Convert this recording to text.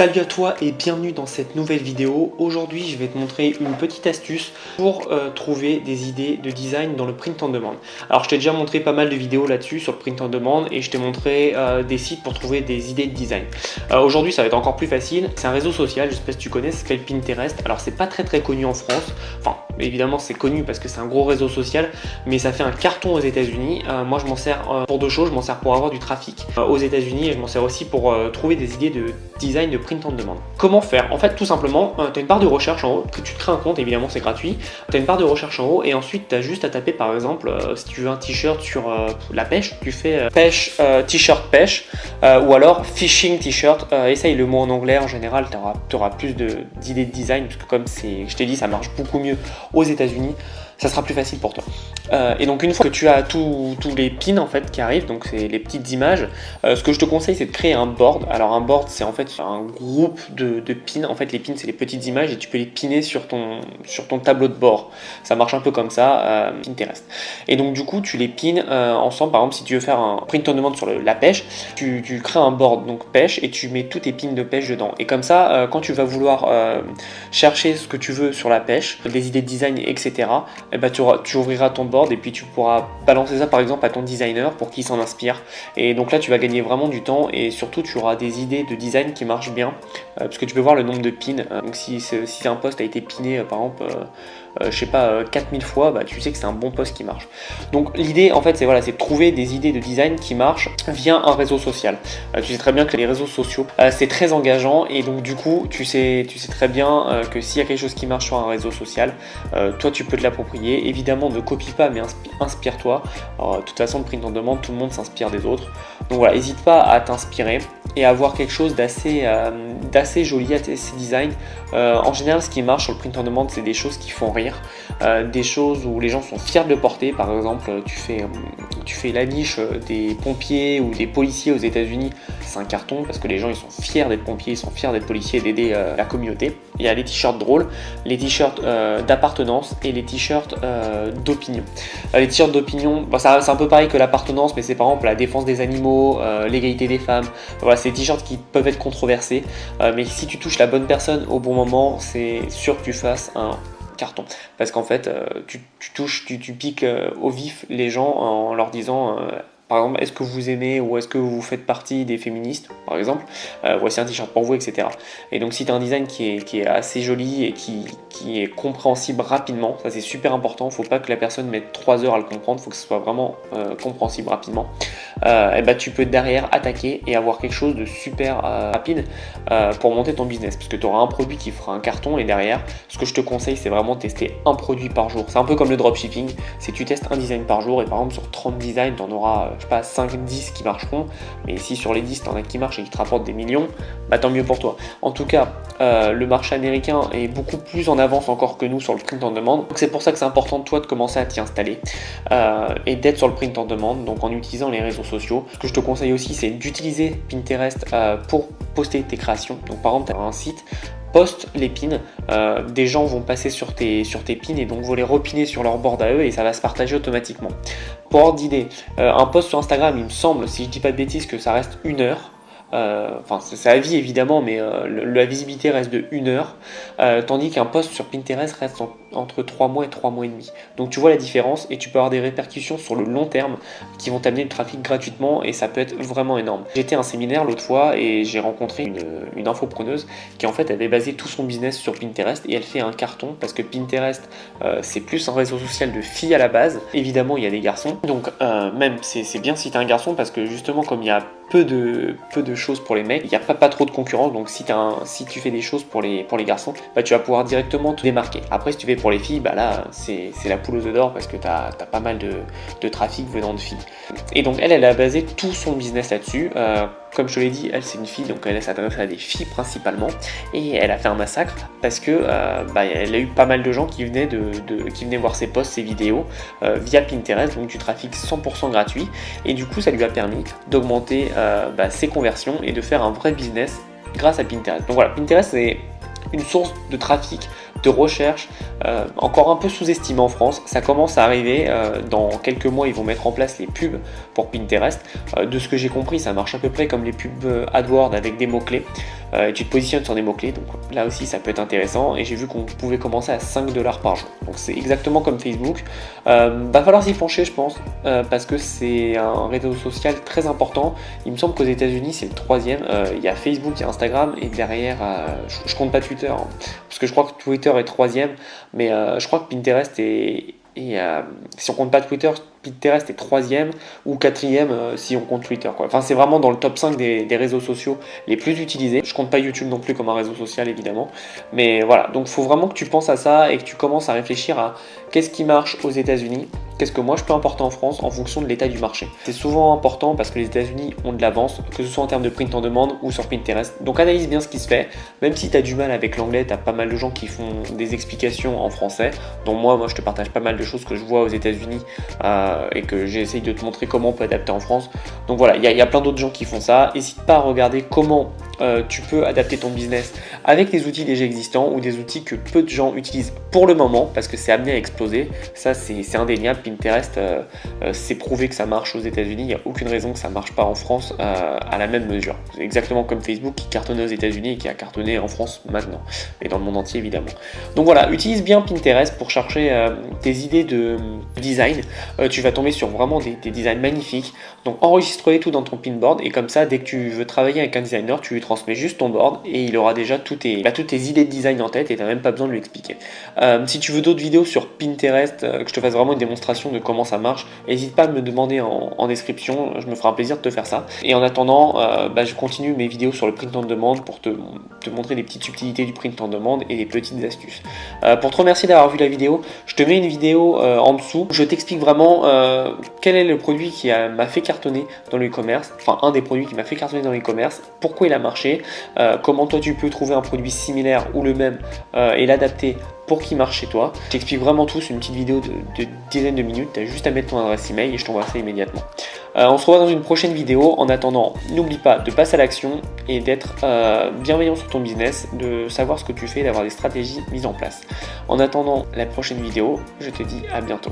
Salut à toi et bienvenue dans cette nouvelle vidéo. Aujourd'hui je vais te montrer une petite astuce pour trouver des idées de design dans le print on demand. Alors je t'ai déjà montré pas mal de vidéos là-dessus sur le print on demand et je t'ai montré des sites pour trouver des idées de design. Aujourd'hui ça va être encore plus facile, c'est un réseau social, je sais pas si tu connais, ça s'appelle Pinterest. Alors c'est pas très connu en France, enfin évidemment c'est connu parce que c'est un gros réseau social, mais ça fait un carton aux États-Unis. Moi je m'en sers pour deux choses, je m'en sers pour avoir du trafic aux États-Unis et je m'en sers aussi pour trouver des idées de design de print on demand. Comment faire? En fait, tout simplement, tu as une barre de recherche en haut, que tu te crées un compte, évidemment c'est gratuit. Tu as une barre de recherche en haut et ensuite tu as juste à taper par exemple, si tu veux un t-shirt sur la pêche, tu fais pêche, t-shirt pêche, ou alors fishing t-shirt. Essaye le mot en anglais, en général tu auras plus d'idées de design, parce que comme je t'ai dit, ça marche beaucoup mieux aux États-Unis. Ça sera plus facile pour toi. Et donc une fois que tu as tous les pins en fait qui arrivent, donc c'est les petites images, ce que je te conseille c'est de créer un board. Alors un board c'est en fait un groupe de pins. En fait les pins c'est les petites images et tu peux les piner sur ton tableau de bord. Ça marche un peu comme ça, Pinterest. Et donc du coup tu les pines ensemble. Par exemple si tu veux faire un print on demand sur la pêche, tu crées un board donc pêche et tu mets tous tes pins de pêche dedans. Et comme ça quand tu vas vouloir chercher ce que tu veux sur la pêche, des idées de design etc. Et bah, tu ouvriras ton board et puis tu pourras balancer ça par exemple à ton designer pour qu'il s'en inspire. Et donc là tu vas gagner vraiment du temps et surtout tu auras des idées de design qui marchent bien parce que tu peux voir le nombre de pins. Donc si un post a été piné par exemple je sais pas 4000 fois, bah, tu sais que c'est un bon post qui marche. Donc l'idée en fait c'est voilà, c'est de trouver des idées de design qui marchent via un réseau social. Tu sais très bien que les réseaux sociaux c'est très engageant et donc du coup tu sais très bien que s'il y a quelque chose qui marche sur un réseau social, toi tu peux te l'approprier. Évidemment ne copie pas mais inspire-toi. De toute façon le print on demand, tout le monde s'inspire des autres. Donc voilà, n'hésite pas à t'inspirer et à avoir quelque chose d'assez joli, assez design. En général ce qui marche sur le print on demand c'est des choses qui font rire, des choses où les gens sont fiers de le porter. Par exemple tu fais l'affiche des pompiers ou des policiers aux États-Unis, c'est un carton parce que les gens ils sont fiers d'être pompiers, ils sont fiers d'être policiers et d'aider la communauté. Il y a les t-shirts drôles, les t-shirts d'appartenance et les t-shirts d'opinion. Les t-shirts d'opinion, bah, c'est un peu pareil que l'appartenance, mais c'est par exemple la défense des animaux, l'égalité des femmes. Voilà, c'est des t-shirts qui peuvent être controversés, mais si tu touches la bonne personne au bon moment, c'est sûr que tu fasses un carton. Parce qu'en fait, tu piques au vif les gens en leur disant par exemple, est-ce que vous aimez ou est-ce que vous faites partie des féministes, par exemple, voici un t-shirt pour vous, etc. Et donc si tu as un design qui est assez joli et qui est compréhensible rapidement, ça c'est super important, il ne faut pas que la personne mette 3 heures à le comprendre, il faut que ce soit vraiment compréhensible rapidement. Et bah, tu peux derrière attaquer et avoir quelque chose de super rapide pour monter ton business, parce que tu auras un produit qui fera un carton et derrière, ce que je te conseille c'est vraiment de tester un produit par jour. C'est un peu comme le dropshipping, c'est que tu testes un design par jour et par exemple sur 30 designs, tu en auras je sais pas 5-10 qui marcheront, mais si sur les 10 tu en as qui marchent et qui te rapportent des millions, bah tant mieux pour toi. En tout cas, le marché américain est beaucoup plus en avance encore que nous sur le print on demand, donc c'est pour ça que c'est important de toi de commencer à t'y installer et d'être sur le print on demand, donc en utilisant les réseaux sociaux. Ce que je te conseille aussi c'est d'utiliser Pinterest pour poster tes créations. Donc par exemple tu as un site, poste les pins, des gens vont passer sur tes pins et donc vont les repiner sur leur board à eux et ça va se partager automatiquement. Pour ordre d'idée, un post sur Instagram, il me semble, si je dis pas de bêtises, que ça reste 1 heure. Enfin c'est à vie évidemment, mais la visibilité reste de 1 heure, tandis qu'un post sur Pinterest reste entre 3 mois et 3 mois et demi. Donc tu vois la différence et tu peux avoir des répercussions sur le long terme qui vont t'amener le trafic gratuitement et ça peut être vraiment énorme. J'étais à un séminaire l'autre fois et j'ai rencontré une infopreneuse qui en fait avait basé tout son business sur Pinterest et elle fait un carton parce que Pinterest c'est plus un réseau social de filles à la base. Évidemment il y a des garçons, donc même c'est bien si tu es un garçon parce que justement comme il y a peu de choses pour les mecs, il n'y a pas trop de concurrence, donc si tu fais des choses pour les garçons, bah, tu vas pouvoir directement te démarquer. Après si tu fais pour les filles, bah là c'est la poule aux œufs d'or parce que tu as pas mal de trafic venant de filles. Et donc elle a basé tout son business là-dessus. Comme je te l'ai dit, elle c'est une fille, donc elle s'adresse à des filles principalement, et elle a fait un massacre parce que bah, elle a eu pas mal de gens qui venaient voir ses posts, ses vidéos via Pinterest, donc du trafic 100% gratuit, et du coup ça lui a permis d'augmenter ses conversions et de faire un vrai business grâce à Pinterest. Donc voilà, Pinterest c'est une source de trafic de recherche, encore un peu sous-estimé en France. Ça commence à arriver, dans quelques mois ils vont mettre en place les pubs pour Pinterest. De ce que j'ai compris, ça marche à peu près comme les pubs AdWords avec des mots-clés. Tu te positionnes sur des mots-clés, donc là aussi ça peut être intéressant, et j'ai vu qu'on pouvait commencer à 5 $ par jour, donc c'est exactement comme Facebook. Va falloir s'y pencher je pense, parce que c'est un réseau social très important. Il me semble qu'aux États-Unis c'est le 3e, il y a Facebook, il y a Instagram, et derrière, je compte pas Twitter, hein, parce que je crois que Twitter est 3e, mais je crois que Pinterest est... si on compte pas Twitter, Pinterest est 3e ou 4e si on compte Twitter, quoi. Enfin, c'est vraiment dans le top 5 des réseaux sociaux les plus utilisés. Je compte pas YouTube non plus comme un réseau social évidemment. Mais voilà, donc il faut vraiment que tu penses à ça et que tu commences à réfléchir à qu'est-ce qui marche aux États-Unis, qu'est-ce que moi je peux importer en France en fonction de l'état du marché. C'est souvent important parce que les États-Unis ont de l'avance, que ce soit en termes de print en demande ou sur Pinterest. Donc analyse bien ce qui se fait. Même si tu as du mal avec l'anglais, tu as pas mal de gens qui font des explications en français. Donc moi je te partage pas mal de choses que je vois aux États-Unis et que j'essaye de te montrer comment on peut adapter en France. Donc voilà, il y a plein d'autres gens qui font ça. N'hésite pas à regarder comment tu peux adapter ton business avec des outils déjà existants ou des outils que peu de gens utilisent pour le moment parce que c'est amené à exploser. Ça c'est indéniable. Pinterest, c'est prouvé que ça marche aux États-Unis. Il n'y a aucune raison que ça ne marche pas en France à la même mesure. C'est exactement comme Facebook qui cartonnait aux États-Unis et qui a cartonné en France maintenant, et dans le monde entier évidemment. Donc voilà, utilise bien Pinterest pour chercher tes idées de design. Tu vas tomber sur vraiment des designs magnifiques. Donc enregistre-les tout dans ton pinboard, et comme ça, dès que tu veux travailler avec un designer, tu lui transmets juste ton board et il aura déjà toutes tes idées de design en tête et tu n'as même pas besoin de lui expliquer. Si tu veux d'autres vidéos sur Pinterest, que je te fasse vraiment une démonstration de comment ça marche, n'hésite pas à me demander en description, je me ferai un plaisir de te faire ça. Et en attendant, je continue mes vidéos sur le print en demande pour te montrer des petites subtilités du print en demande et des petites astuces. Pour te remercier d'avoir vu la vidéo, je te mets une vidéo en dessous. Je t'explique vraiment quel est le produit qui m'a fait cartonner dans le e-commerce, enfin un des produits qui m'a fait cartonner dans le e-commerce, pourquoi il a marché, comment toi tu peux trouver un produit similaire ou le même et l'adapter pour qu'il marche chez toi. Je t'explique vraiment tout, c'est une petite vidéo de dizaines de minutes, tu as juste à mettre ton adresse email et je t'envoie ça immédiatement. On se revoit dans une prochaine vidéo. En attendant, n'oublie pas de passer à l'action et d'être bienveillant sur ton business, de savoir ce que tu fais, d'avoir des stratégies mises en place. En attendant la prochaine vidéo, je te dis à bientôt.